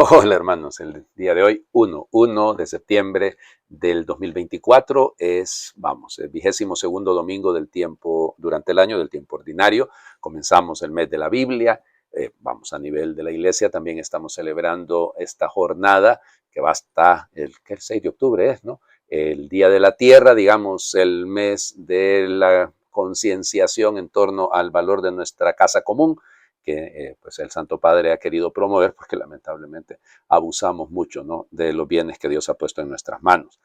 Hola hermanos, el día de hoy, 1 de septiembre del 2024, es el 22º domingo del tiempo, durante el año del tiempo ordinario. Comenzamos el mes de la Biblia, a nivel de la iglesia, también estamos celebrando esta jornada que va hasta el 6 de octubre, ¿no? El Día de la Tierra, digamos, el mes de la concienciación en torno al valor de nuestra casa común, que pues el Santo Padre ha querido promover, porque lamentablemente abusamos mucho, ¿no?, de los bienes que Dios ha puesto en nuestras manos.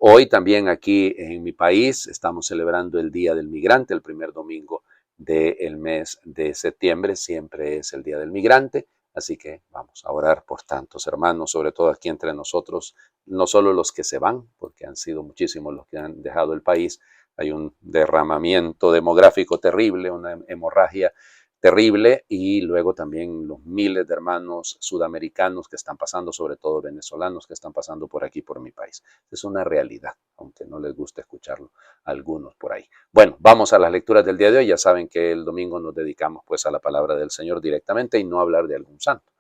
Hoy también aquí en mi país estamos celebrando el Día del Migrante, el primer domingo del mes de septiembre, siempre es el Día del Migrante, así que vamos a orar por tantos hermanos, sobre todo aquí entre nosotros, no solo los que se van, porque han sido muchísimos los que han dejado el país, hay un derramamiento demográfico terrible, una hemorragia terrible, y luego también los miles de hermanos sudamericanos que están pasando, sobre todo venezolanos que están pasando por aquí, por mi país. Es una realidad, aunque no les guste escucharlo a algunos por ahí. Bueno, vamos a las lecturas del día de hoy. Ya saben que el domingo nos dedicamos pues a la palabra del Señor directamente y no a hablar de algún santo.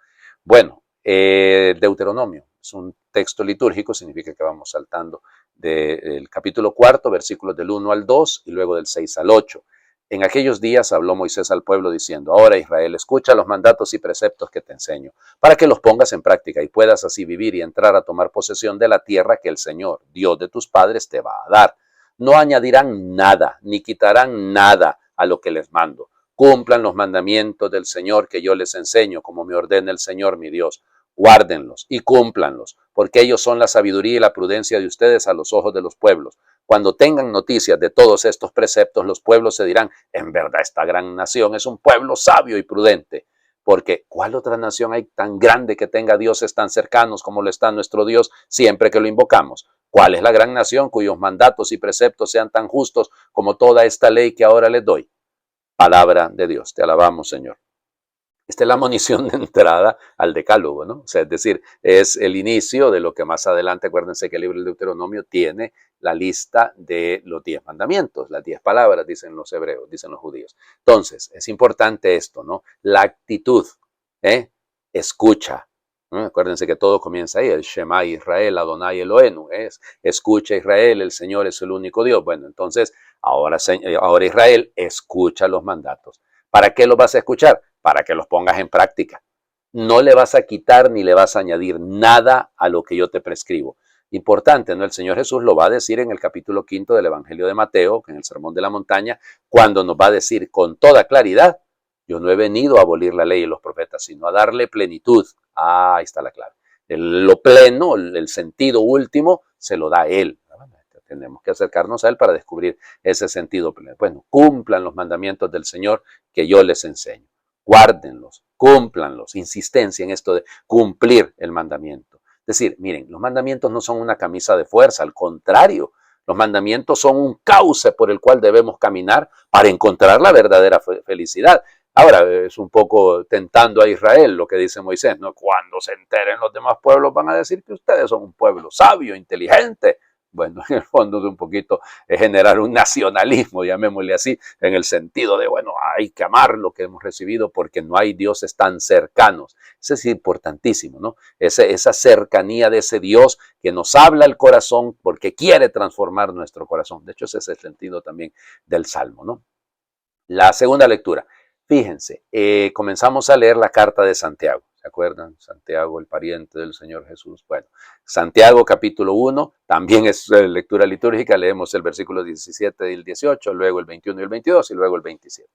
Bueno, Deuteronomio es un texto litúrgico, significa que vamos saltando del capítulo 4, versículos del 1 al 2 y luego del 6 al 8. En aquellos días habló Moisés al pueblo diciendo: ahora Israel, escucha los mandatos y preceptos que te enseño, para que los pongas en práctica y puedas así vivir y entrar a tomar posesión de la tierra que el Señor, Dios de tus padres, te va a dar. No añadirán nada, ni quitarán nada a lo que les mando. Cumplan los mandamientos del Señor que yo les enseño, como me ordena el Señor mi Dios. Guárdenlos y cúmplanlos, porque ellos son la sabiduría y la prudencia de ustedes a los ojos de los pueblos. Cuando tengan noticias de todos estos preceptos, los pueblos se dirán: en verdad esta gran nación es un pueblo sabio y prudente. Porque ¿cuál otra nación hay tan grande que tenga dioses tan cercanos como lo está nuestro Dios siempre que lo invocamos? ¿Cuál es la gran nación cuyos mandatos y preceptos sean tan justos como toda esta ley que ahora les doy? Palabra de Dios. Te alabamos, Señor. Esta es la munición de entrada al decálogo, ¿no? O sea, es decir, es el inicio de lo que más adelante, acuérdense que el libro del Deuteronomio tiene la lista de los 10 mandamientos, las 10 palabras, dicen los hebreos, dicen los judíos. Entonces, es importante esto, ¿no? La actitud, ¿eh? Escucha. ¿No? Acuérdense que todo comienza ahí, el Shema Israel, Adonai Elohenu, es escucha Israel, el Señor es el único Dios. Bueno, entonces, ahora Israel, escucha los mandatos. ¿Para qué los vas a escuchar? Para que los pongas en práctica. No le vas a quitar ni le vas a añadir nada a lo que yo te prescribo. Importante, ¿no? El Señor Jesús lo va a decir en el capítulo 5 del Evangelio de Mateo, en el Sermón de la Montaña, cuando nos va a decir con toda claridad: yo no he venido a abolir la ley y los profetas, sino a darle plenitud. Ah, ahí está la clave. Lo pleno, el sentido último, se lo da Él. Tenemos que acercarnos a Él para descubrir ese sentido pleno. Bueno, cumplan los mandamientos del Señor que yo les enseño. Guárdenlos, cúmplanlos. Insistencia en esto de cumplir el mandamiento. Es decir, miren, los mandamientos no son una camisa de fuerza, al contrario, los mandamientos son un cauce por el cual debemos caminar para encontrar la verdadera felicidad. Ahora, es un poco tentando a Israel lo que dice Moisés, ¿no? Cuando se enteren los demás pueblos van a decir que ustedes son un pueblo sabio, inteligente. Bueno, en el fondo de un poquito es generar un nacionalismo, llamémosle así, en el sentido de, bueno, hay que amar lo que hemos recibido porque no hay dioses tan cercanos. Eso es importantísimo, ¿no? Esa cercanía de ese Dios que nos habla el corazón porque quiere transformar nuestro corazón. De hecho, ese es el sentido también del Salmo, ¿no? La segunda lectura. Fíjense, comenzamos a leer la carta de Santiago. ¿Se acuerdan? Santiago, el pariente del Señor Jesús. Bueno, Santiago capítulo 1, también es lectura litúrgica, leemos el versículo 17 y el 18, luego el 21 y el 22 y luego el 27.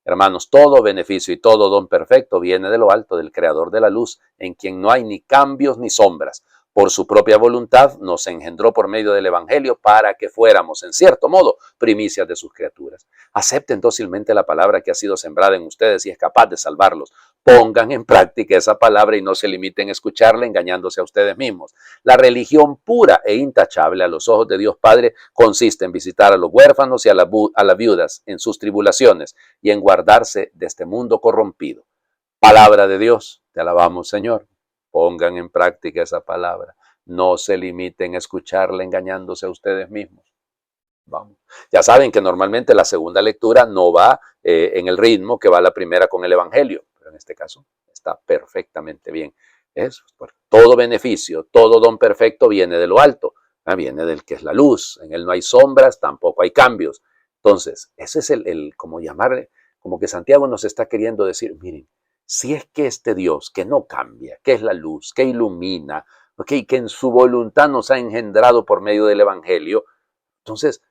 Hermanos, todo beneficio y todo don perfecto viene de lo alto, del Creador de la luz, en quien no hay ni cambios ni sombras. Por su propia voluntad nos engendró por medio del Evangelio para que fuéramos, en cierto modo, primicias de sus criaturas. Acepten dócilmente la palabra que ha sido sembrada en ustedes y es capaz de salvarlos. Pongan en práctica esa palabra y no se limiten a escucharla engañándose a ustedes mismos. La religión pura e intachable a los ojos de Dios Padre consiste en visitar a los huérfanos y a las viudas en sus tribulaciones y en guardarse de este mundo corrompido. Palabra de Dios, te alabamos, Señor. Pongan en práctica esa palabra. No se limiten a escucharla engañándose a ustedes mismos. Vamos. Ya saben que normalmente la segunda lectura no va en el ritmo que va la primera con el Evangelio, pero en este caso está perfectamente bien. Todo beneficio, todo don perfecto viene de lo alto, viene del que es la luz. En él no hay sombras, tampoco hay cambios. Entonces, ese es como llamarle, como que Santiago nos está queriendo decir, miren, si es que este Dios que no cambia, que es la luz, que ilumina, okay, que en su voluntad nos ha engendrado por medio del Evangelio, entonces,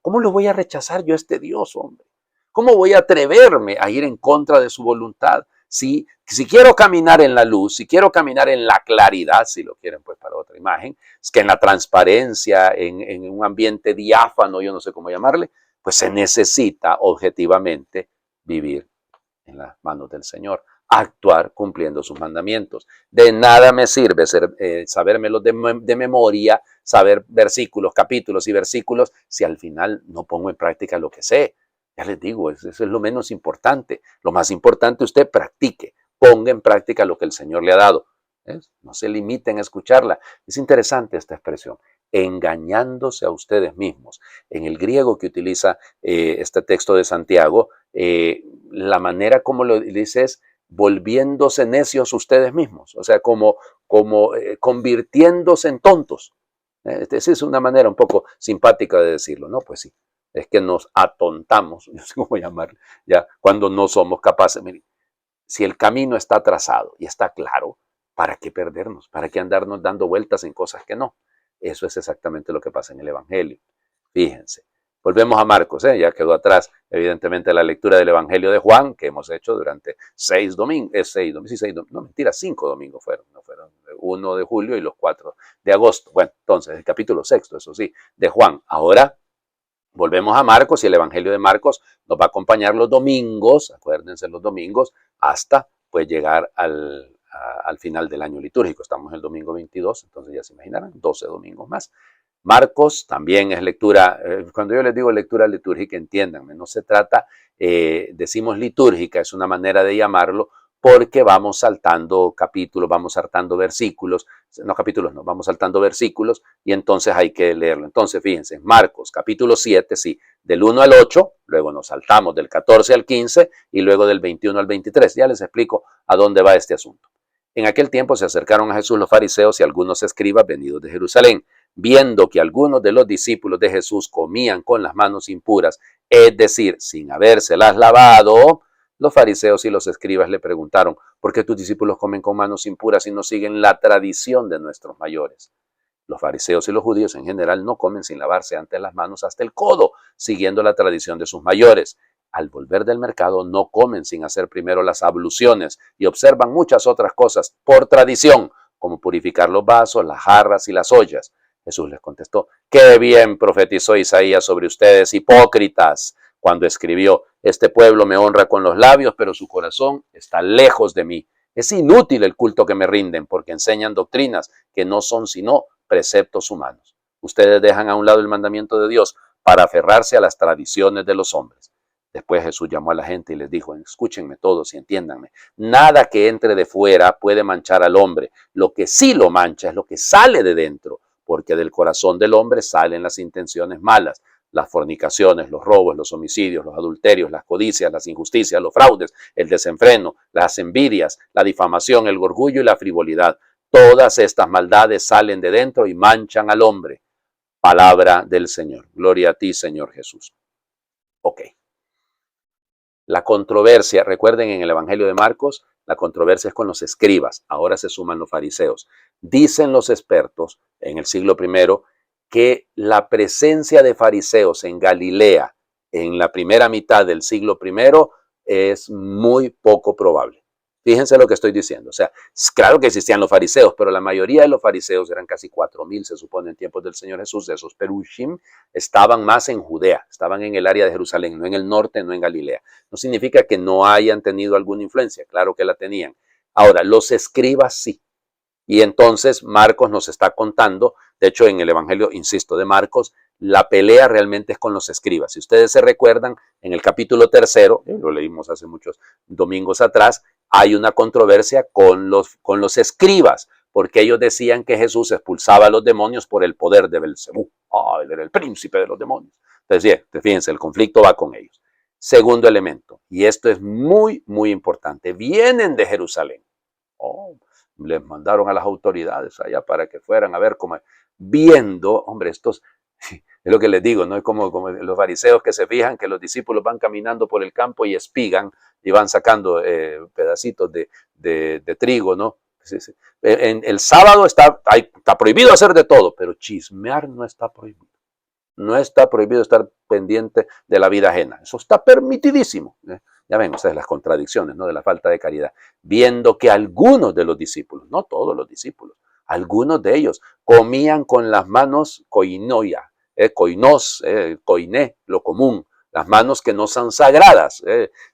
¿cómo lo voy a rechazar yo a este Dios, hombre? ¿Cómo voy a atreverme a ir en contra de su voluntad? Si quiero caminar en la luz, si quiero caminar en la claridad, si lo quieren pues para otra imagen, es que en la transparencia, en un ambiente diáfano, yo no sé cómo llamarle, pues se necesita objetivamente vivir en las manos del Señor, actuar cumpliendo sus mandamientos. De nada me sirve sabérmelos de memoria, saber versículos, capítulos y versículos, si al final no pongo en práctica lo que sé. Ya les digo, eso es lo menos importante. Lo más importante, usted practique, ponga en práctica lo que el Señor le ha dado. ¿Ves? No se limiten a escucharla. Es interesante esta expresión, engañándose a ustedes mismos. En el griego que utiliza este texto de Santiago, la manera como lo dice es volviéndose necios ustedes mismos, o sea, como convirtiéndose en tontos. Esa es una manera un poco simpática de decirlo, ¿no? Pues sí, es que nos atontamos, no sé cómo llamarlo, ya, cuando no somos capaces. Miren, si el camino está trazado y está claro, ¿para qué perdernos? ¿Para qué andarnos dando vueltas en cosas que no? Eso es exactamente lo que pasa en el Evangelio. Fíjense. Volvemos a Marcos, ya quedó atrás, evidentemente, la lectura del Evangelio de Juan, que hemos hecho durante 6 domingos, no mentira, 5 domingos fueron, no fueron 1 de julio y los 4 de agosto. Bueno, entonces, el capítulo 6, eso sí, de Juan. Ahora volvemos a Marcos y el Evangelio de Marcos nos va a acompañar los domingos, acuérdense los domingos, hasta pues llegar al final del año litúrgico. Estamos el domingo 22, entonces ya se imaginarán, 12 domingos más. Marcos también es lectura, cuando yo les digo lectura litúrgica, entiéndanme, no se trata, decimos litúrgica, es una manera de llamarlo, porque vamos saltando capítulos, vamos saltando versículos, no capítulos, no, vamos saltando versículos y entonces hay que leerlo. Entonces, fíjense, Marcos capítulo 7, sí, del 1 al 8, luego nos saltamos del 14 al 15 y luego del 21 al 23. Ya les explico a dónde va este asunto. En aquel tiempo se acercaron a Jesús los fariseos y algunos escribas venidos de Jerusalén, viendo que algunos de los discípulos de Jesús comían con las manos impuras, es decir, sin habérselas lavado. Los fariseos y los escribas le preguntaron, ¿por qué tus discípulos comen con manos impuras y no siguen la tradición de nuestros mayores? Los fariseos y los judíos en general no comen sin lavarse antes las manos hasta el codo, siguiendo la tradición de sus mayores. Al volver del mercado no comen sin hacer primero las abluciones y observan muchas otras cosas por tradición, como purificar los vasos, las jarras y las ollas. Jesús les contestó, qué bien profetizó Isaías sobre ustedes, hipócritas, cuando escribió, este pueblo me honra con los labios, pero su corazón está lejos de mí. Es inútil el culto que me rinden, porque enseñan doctrinas que no son sino preceptos humanos. Ustedes dejan a un lado el mandamiento de Dios para aferrarse a las tradiciones de los hombres. Después Jesús llamó a la gente y les dijo, escúchenme todos y entiéndanme, nada que entre de fuera puede manchar al hombre, lo que sí lo mancha es lo que sale de dentro, porque del corazón del hombre salen las intenciones malas, las fornicaciones, los robos, los homicidios, los adulterios, las codicias, las injusticias, los fraudes, el desenfreno, las envidias, la difamación, el orgullo y la frivolidad. Todas estas maldades salen de dentro y manchan al hombre. Palabra del Señor. Gloria a ti, Señor Jesús. Ok. La controversia, recuerden en el Evangelio de Marcos, la controversia es con los escribas, ahora se suman los fariseos. Dicen los expertos en el siglo I que la presencia de fariseos en Galilea en la primera mitad del siglo I es muy poco probable. Fíjense lo que estoy diciendo. O sea, claro que existían los fariseos, pero la mayoría de los fariseos, eran casi 4,000, se supone, en tiempos del Señor Jesús, de esos perushim, estaban más en Judea, estaban en el área de Jerusalén, no en el norte, no en Galilea. No significa que no hayan tenido alguna influencia, claro que la tenían. Ahora, los escribas sí. Y entonces Marcos nos está contando, de hecho en el Evangelio, insisto, de Marcos, la pelea realmente es con los escribas. Si ustedes se recuerdan, en el capítulo 3, lo leímos hace muchos domingos atrás, hay una controversia con los escribas, porque ellos decían que Jesús expulsaba a los demonios por el poder de Belcebú. Él era el príncipe de los demonios. Entonces, fíjense, el conflicto va con ellos. Segundo elemento, y esto es muy, muy importante, vienen de Jerusalén. les mandaron a las autoridades allá para que fueran a ver cómo, viendo, hombre, estos, es lo que les digo, ¿no? Es como los fariseos que se fijan que los discípulos van caminando por el campo y espigan y van sacando pedacitos de trigo, ¿no? Sí, sí. En el sábado está prohibido hacer de todo, pero chismear no está prohibido. No está prohibido estar pendiente de la vida ajena. Eso está permitidísimo. Ya ven ustedes las contradicciones, ¿no? De la falta de caridad. Viendo que algunos de los discípulos, no todos los discípulos, algunos de ellos comían con las manos koinoia, koinos, koiné, lo común, las manos que no son sagradas.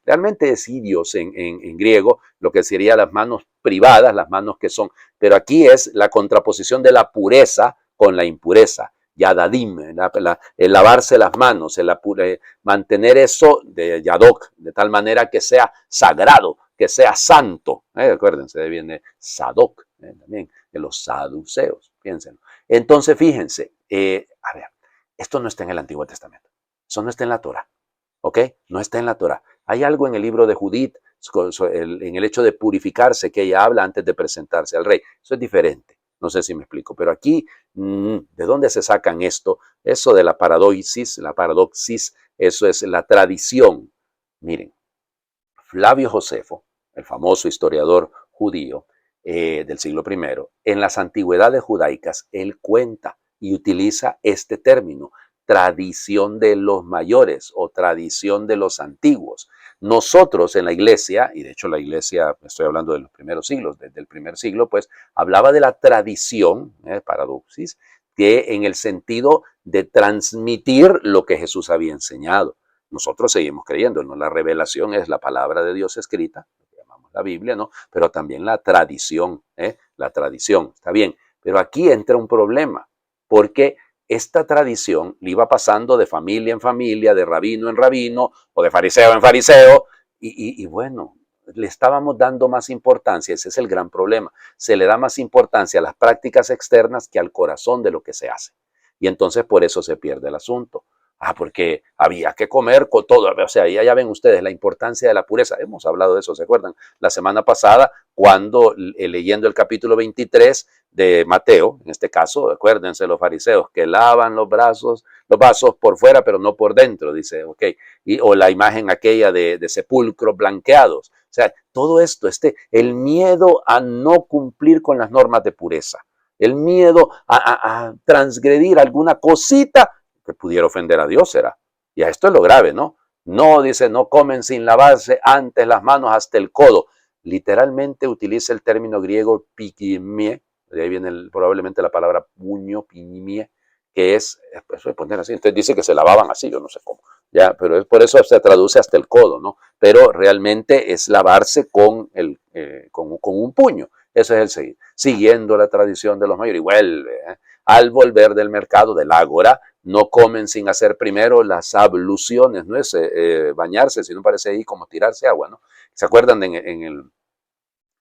Realmente es idios en griego, lo que sería las manos privadas, las manos que son, pero aquí es la contraposición de la pureza con la impureza. Yadadim, el lavarse las manos, mantener eso de yadok, de tal manera que sea sagrado, que sea santo. Acuérdense, de viene sadok, también, de los saduceos, piénsenlo. Entonces, fíjense, a ver, esto no está en el Antiguo Testamento, eso no está en la Torah, ¿ok? No está en la Torah. Hay algo en el libro de Judith, en el hecho de purificarse, que ella habla antes de presentarse al rey. Eso es diferente. No sé si me explico, pero aquí, ¿de dónde se sacan esto? Eso de la paradoxis, eso es la tradición. Miren, Flavio Josefo, el famoso historiador judío del siglo I, en las antigüedades judaicas, él cuenta y utiliza este término, tradición de los mayores o tradición de los antiguos. Nosotros en la iglesia, y de hecho la iglesia, estoy hablando de los primeros siglos, desde el primer siglo, pues hablaba de la tradición, paradoxis, que en el sentido de transmitir lo que Jesús había enseñado. Nosotros seguimos creyendo, ¿no? La revelación es la palabra de Dios escrita, lo que llamamos la Biblia, ¿no? Pero también la tradición, la tradición, está bien. Pero aquí entra un problema, porque esta tradición le iba pasando de familia en familia, de rabino en rabino, o de fariseo en fariseo, y bueno, le estábamos dando más importancia, ese es el gran problema, se le da más importancia a las prácticas externas que al corazón de lo que se hace. Y entonces por eso se pierde el asunto. Porque había que comer con todo. O sea, ya ven ustedes la importancia de la pureza. Hemos hablado de eso, ¿se acuerdan? La semana pasada, cuando leyendo el capítulo 23 de Mateo, en este caso, acuérdense los fariseos que lavan los vasos por fuera, pero no por dentro, dice, ok. O la imagen aquella de sepulcros blanqueados. O sea, todo esto, el miedo a no cumplir con las normas de pureza, el miedo a transgredir alguna cosita que pudiera ofender a Dios será. Y a esto es lo grave, ¿no? No, dice, no comen sin lavarse antes las manos hasta el codo. Literalmente utiliza el término griego pikimie, de ahí viene probablemente la palabra puño, pinimie, que es, eso de poner así, entonces dice que se lavaban así, yo no sé cómo, ya, pero es por eso se traduce hasta el codo, ¿no? Pero realmente es lavarse con un puño, eso es el seguir, siguiendo la tradición de los mayores, y vuelve, al volver del mercado, del ágora, no comen sin hacer primero las abluciones, no es bañarse, sino parece ahí como tirarse agua, ¿no? ¿Se acuerdan en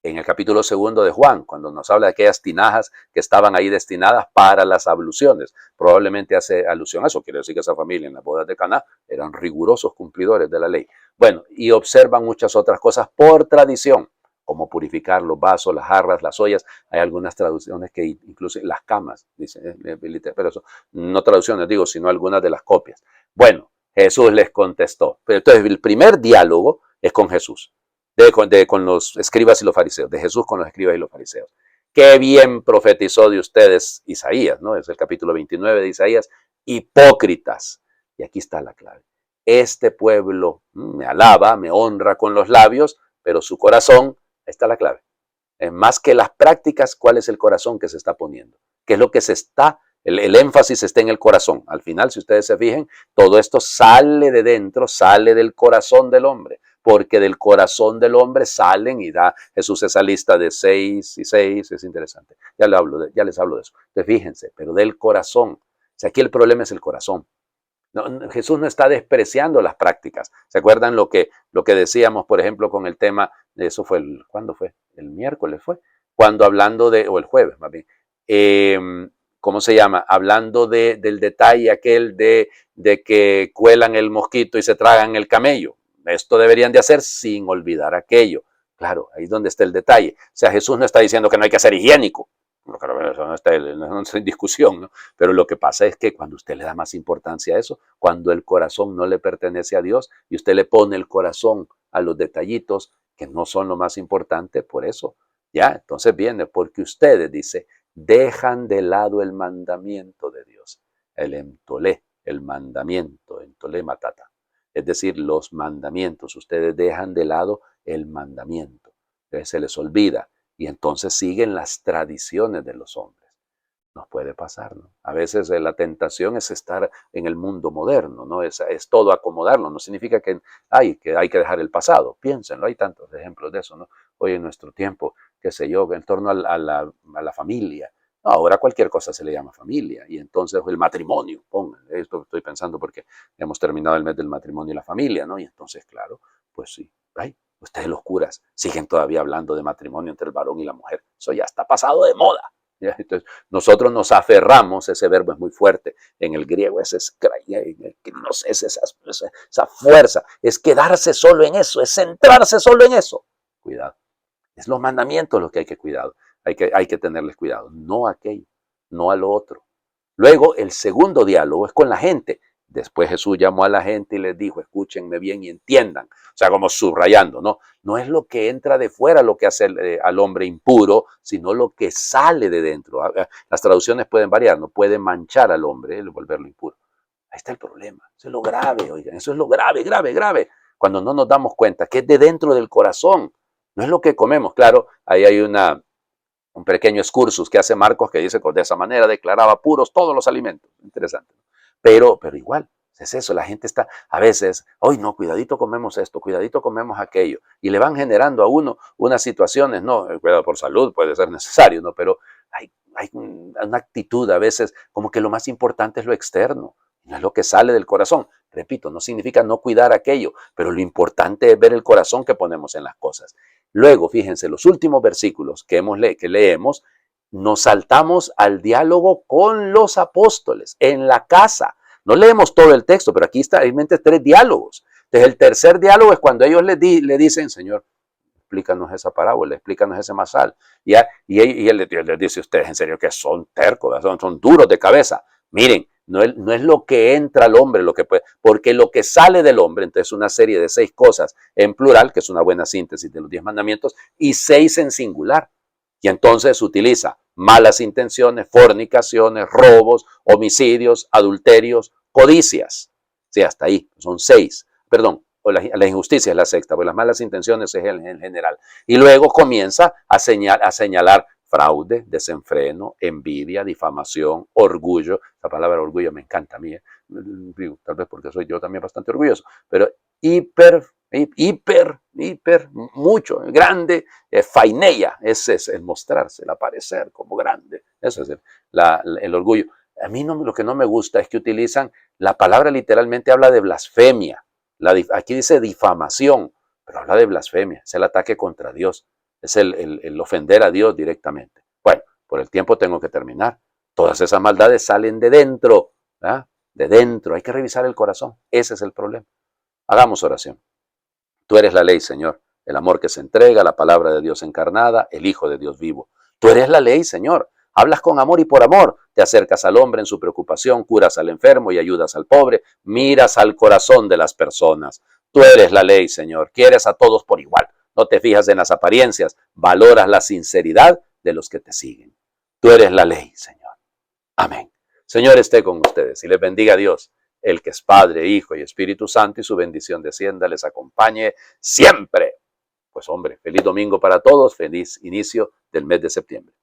el capítulo 2 de Juan, cuando nos habla de aquellas tinajas que estaban ahí destinadas para las abluciones? Probablemente hace alusión a eso, quiere decir que esa familia en las bodas de Caná eran rigurosos cumplidores de la ley. Bueno, y observan muchas otras cosas por tradición, como purificar los vasos, las jarras, las ollas. Hay algunas traducciones que incluso las camas, dicen, pero eso, no traducciones digo, sino algunas de las copias. Bueno, Jesús les contestó. Pero entonces el primer diálogo es con Jesús, con los escribas y los fariseos, de Jesús con los escribas y los fariseos. Qué bien profetizó de ustedes Isaías, ¿no? Es el capítulo 29 de Isaías, hipócritas. Y aquí está la clave. Este pueblo me alaba, me honra con los labios, pero su corazón, está la clave. Más que las prácticas, ¿cuál es el corazón que se está poniendo? ¿Qué es lo que se está? El énfasis está en el corazón. Al final, si ustedes se fijen, todo esto sale de dentro, sale del corazón del hombre, porque del corazón del hombre salen y da Jesús esa lista de 6 y 6, es interesante. Ya les hablo de eso. Entonces, fíjense, pero del corazón. O sea, aquí el problema es el corazón. No, Jesús no está despreciando las prácticas. ¿Se acuerdan lo que decíamos, por ejemplo, con el tema, de eso fue ¿cuándo fue? El miércoles fue, cuando hablando o el jueves más bien, ¿cómo se llama? Hablando del detalle aquel de que cuelan el mosquito y se tragan el camello. Esto deberían de hacer sin olvidar aquello. Claro, ahí es donde está el detalle. O sea, Jesús no está diciendo que no hay que ser higiénico. Eso no está en discusión, ¿no? Pero lo que pasa es que cuando usted le da más importancia a eso, cuando el corazón no le pertenece a Dios y usted le pone el corazón a los detallitos que no son lo más importante, por eso, ya, entonces viene, porque ustedes, dice, dejan de lado el mandamiento de Dios, el emtolé, el mandamiento, emtolé matata. Es decir, los mandamientos, ustedes dejan de lado el mandamiento, se les olvida y entonces siguen las tradiciones de los hombres. Nos puede pasar, ¿no? A veces la tentación es estar en el mundo moderno, ¿no? Es todo acomodarlo, no significa que hay que dejar el pasado, piénsenlo, hay tantos ejemplos de eso, ¿no? Hoy en nuestro tiempo, qué sé yo, en torno a la familia, no, ahora cualquier cosa se le llama familia, y entonces el matrimonio, pongan, esto estoy pensando porque hemos terminado el mes del matrimonio y la familia, ¿no? Y entonces, claro, pues sí, ay, ustedes los curas siguen todavía hablando de matrimonio entre el varón y la mujer, eso ya está pasado de moda. Entonces, nosotros nos aferramos, ese verbo es muy fuerte en el griego, no sé, esa fuerza, es quedarse solo en eso, es centrarse solo en eso. Cuidado, es los mandamientos los que hay que cuidar, hay que tenerles cuidado, no a aquello, no a lo otro. Luego, el segundo diálogo es con la gente. Después Jesús llamó a la gente y les dijo, escúchenme bien y entiendan. O sea, como subrayando, ¿no? No es lo que entra de fuera lo que hace al hombre impuro, sino lo que sale de dentro. Las traducciones pueden variar, no puede manchar al hombre, volverlo impuro. Ahí está el problema. Eso es lo grave, oigan, eso es lo grave, grave, grave. Cuando no nos damos cuenta que es de dentro del corazón, no es lo que comemos. Claro, ahí hay un pequeño excursus que hace Marcos que dice que de esa manera declaraba puros todos los alimentos. Interesante. Pero igual, es eso, la gente está a veces, hoy no, cuidadito comemos esto, cuidadito comemos aquello, y le van generando a uno unas situaciones, no, el cuidado por salud puede ser necesario, ¿no? Pero hay una actitud a veces como que lo más importante es lo externo, no es lo que sale del corazón. Repito, no significa no cuidar aquello, pero lo importante es ver el corazón que ponemos en las cosas. Luego, fíjense, los últimos versículos que leemos, nos saltamos al diálogo con los apóstoles en la casa. No leemos todo el texto, pero aquí está, hay mente 3 diálogos. Entonces, el tercer diálogo es cuando ellos le dicen, Señor, explícanos esa parábola, explícanos ese masal. Y él les dice, ustedes en serio que son tercos, son duros de cabeza. Miren, no es lo que entra al hombre, lo que puede, porque lo que sale del hombre, entonces una serie de 6 cosas en plural, que es una buena síntesis de los 10 mandamientos, y 6 en singular. Y entonces utiliza malas intenciones, fornicaciones, robos, homicidios, adulterios, codicias. Sí, hasta ahí, son 6. Perdón, o la injusticia es la sexta, porque las malas intenciones es en general. Y luego comienza a señalar fraude, desenfreno, envidia, difamación, orgullo. La palabra orgullo me encanta a mí, tal vez porque soy yo también bastante orgulloso, pero hiper, mucho, grande, faineia, ese es el mostrarse, el aparecer como grande, eso es el orgullo. A mí lo que no me gusta es que utilizan, la palabra literalmente habla de blasfemia, aquí dice difamación, pero habla de blasfemia, es el ataque contra Dios, es el ofender a Dios directamente. Bueno, por el tiempo tengo que terminar. Todas esas maldades salen de dentro, ¿verdad? De dentro, hay que revisar el corazón, ese es el problema. Hagamos oración. Tú eres la ley, Señor, el amor que se entrega, la palabra de Dios encarnada, el Hijo de Dios vivo. Tú eres la ley, Señor. Hablas con amor y por amor. Te acercas al hombre en su preocupación, curas al enfermo y ayudas al pobre. Miras al corazón de las personas. Tú eres la ley, Señor. Quieres a todos por igual. No te fijas en las apariencias. Valoras la sinceridad de los que te siguen. Tú eres la ley, Señor. Amén. Señor esté con ustedes y les bendiga a Dios, el que es Padre, Hijo y Espíritu Santo, y su bendición descienda, les acompañe siempre. Pues hombre, feliz domingo para todos, feliz inicio del mes de septiembre.